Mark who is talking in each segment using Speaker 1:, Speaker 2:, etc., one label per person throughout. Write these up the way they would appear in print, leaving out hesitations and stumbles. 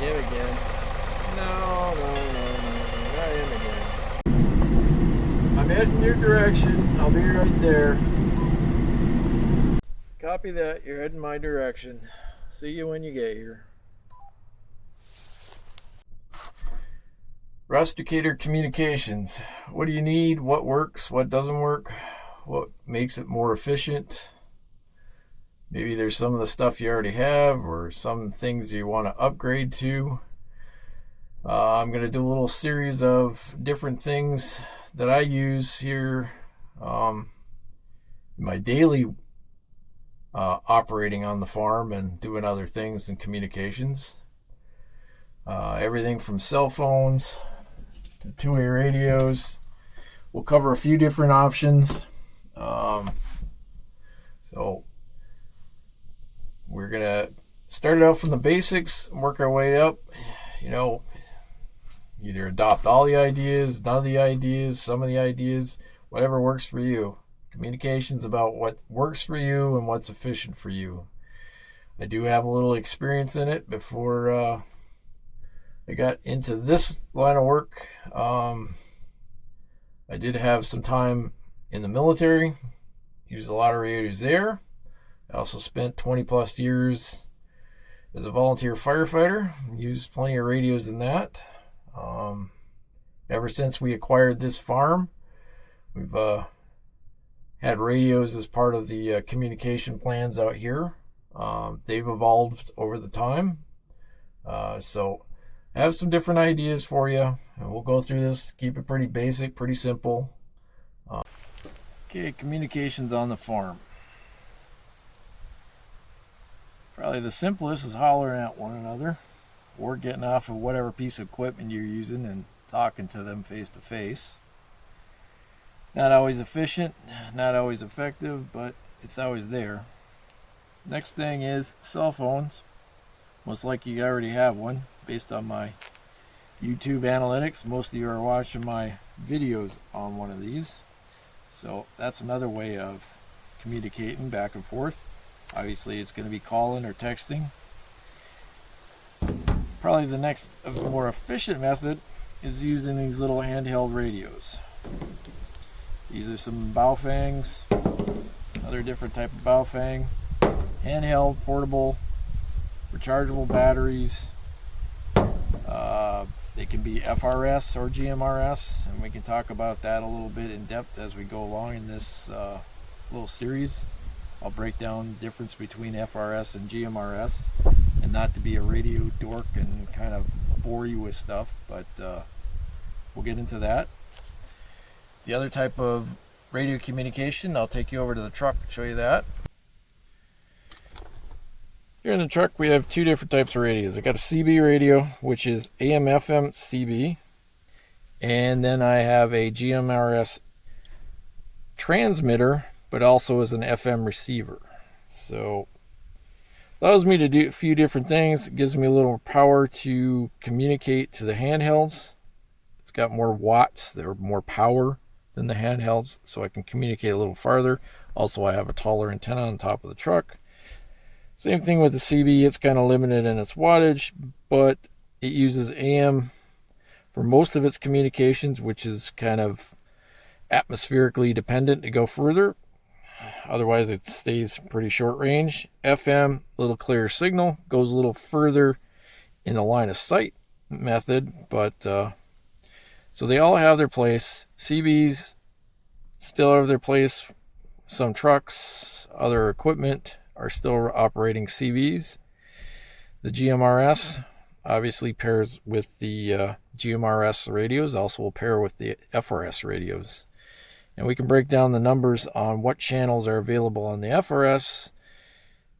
Speaker 1: Him again. No, not him again. I'm heading your direction. I'll be right there. Copy that. You're heading my direction. See you when you get here. Rusticator Communications. What do you need? What works? What doesn't work? What makes it more efficient? Maybe there's some of the stuff you already have or some things you want to upgrade to. I'm going to do a little series of different things that I use here in my daily operating on the farm and doing other things in communications. Everything from cell phones to two-way radios. We'll cover a few different options. So we're gonna start it out from the basics and work our way up. You know, either adopt all the ideas, none of the ideas, some of the ideas, whatever works for you. Communication's about what works for you and what's efficient for you. I do have a little experience in it before I got into this line of work. I did have some time in the military, used a lot of radios there. I also spent 20 plus years as a volunteer firefighter, used plenty of radios in that. Ever since we acquired this farm, we've had radios as part of the communication plans out here. They've evolved over the time. So I have some different ideas for you, and we'll go through this, keep it pretty basic, pretty simple. Okay, communications on the farm. Probably the simplest is hollering at one another or getting off of whatever piece of equipment you're using and talking to them face to face. Not always efficient, not always effective, but it's always there. Next thing is cell phones. Most likely you already have one based on my YouTube analytics. Most of you are watching my videos on one of these. So that's another way of communicating back and forth. Obviously it's going to be calling or texting. Probably the next more efficient method is using these little handheld radios. These are some Baofangs, another different type of Baofang. Handheld, portable, rechargeable batteries. They can be FRS or GMRS, and we can talk about that a little bit in depth as we go along in this little series. I'll break down the difference between FRS and GMRS, and not to be a radio dork and kind of bore you with stuff, but we'll get into that. The other type of radio communication, I'll take you over to the truck and show you that. Here in the truck we have two different types of radios. I got a CB radio, which is AM FM CB, and then I have a GMRS transmitter, but also as an FM receiver. So allows me to do a few different things. It gives me a little power to communicate to the handhelds. It's got more watts, there more power than the handhelds, so I can communicate a little farther. Also, I have a taller antenna on top of the truck. Same thing with the CB, it's kind of limited in its wattage, but it uses AM for most of its communications, which is kind of atmospherically dependent to go further. Otherwise, it stays pretty short range. FM, a little clearer signal, goes a little further in the line of sight method, but so they all have their place. CBs still have their place. Some trucks, other equipment are still operating CBs. The GMRS obviously pairs with the GMRS radios, also will pair with the FRS radios. And we can break down the numbers on what channels are available on the FRS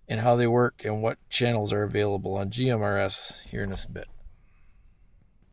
Speaker 1: and how they work and what channels are available on GMRS here in this bit.